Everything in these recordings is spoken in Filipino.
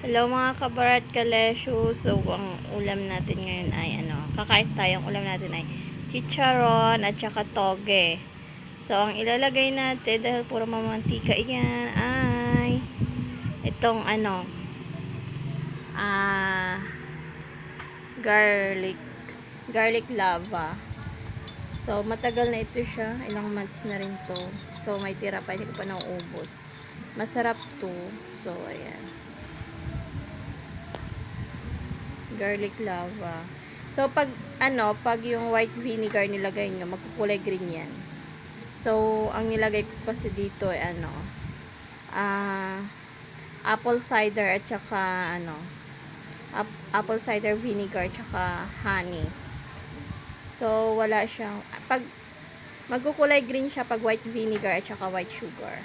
Hello mga kabarat kalesyo. So, ang ulam natin ngayon ay kakain tayo. Ang ulam natin ay chicharon at saka toge. So, ang ilalagay natin dahil puro mamantika yan ay itong garlic lava. So, matagal na ito siya. Ilang months na rin to. So, may tira pa. Hindi ko pa nauubos. Masarap to. So, ayan. Garlic lava. So, pag yung white vinegar nilagay nyo, magkukulay green yan. So, ang nilagay ko kasi dito ay apple cider at saka apple cider vinegar at saka honey. So, wala siyang, magkukulay green siya pag white vinegar at saka white sugar.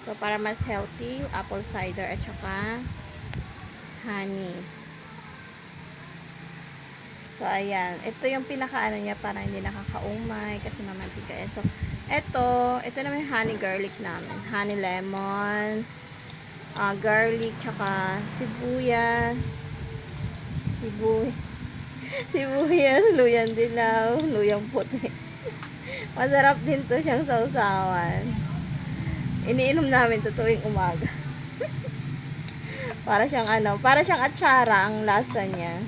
So, para mas healthy, apple cider at saka honey. So, ayan. Ito yung pinakaano niya para hindi nakakaumay kasi mamantika yan. So, ito naman yung honey garlic namin. Honey lemon, garlic, tsaka sibuyas, luyang dilaw, luyang puti. Masarap din to siyang sausawan. Iniinom namin to tuwing umaga. para siyang atsara ang lasa niya.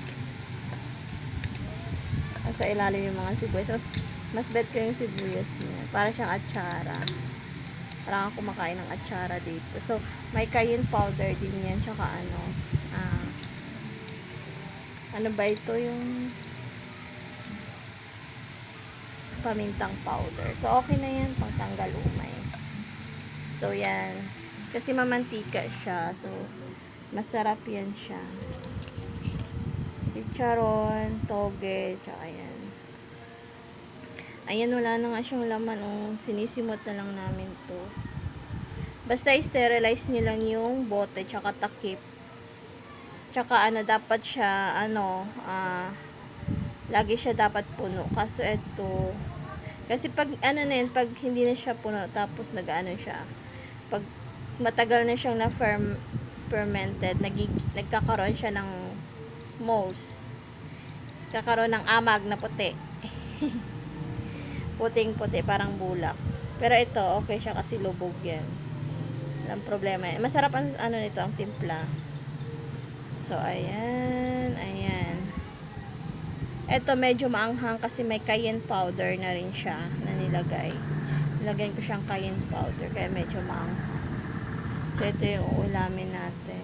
Sa ilalim yung mga sibuyas. Mas bet ko yung sibuyas niya. Para siyang atsara. Parang ako kumakain ng atsara dito. So, may cayenne powder din yan. Tsaka ano ba ito yung pamintang powder. So, okay na yan. Pangtanggal umay. So, yan. Kasi mamantika siya. So, masarap yan siya. Chicharon, toge, tsaka yan. Ayan, wala na nga siyang laman. Sinisimot na lang namin to. Basta i-sterilize nyo lang yung bote, tsaka takip. Tsaka dapat siya, lagi siya dapat puno. Kaso ito, kasi pag, pag hindi na siya puno, tapos siya. Pag matagal na siyang fermented, nagkakaroon siya ng moss. Kakaroon ng amag na puti. Puting-puti, parang bulak. Pero ito, okay siya kasi lubog yan. Walang problema yan. Masarap ang nito, ang timpla. So, ayan. Ito, medyo maanghang kasi may cayenne powder na rin siya na nilagay. Nilagyan ko siyang cayenne powder, kaya medyo maanghang. So, ito yung ulamin natin.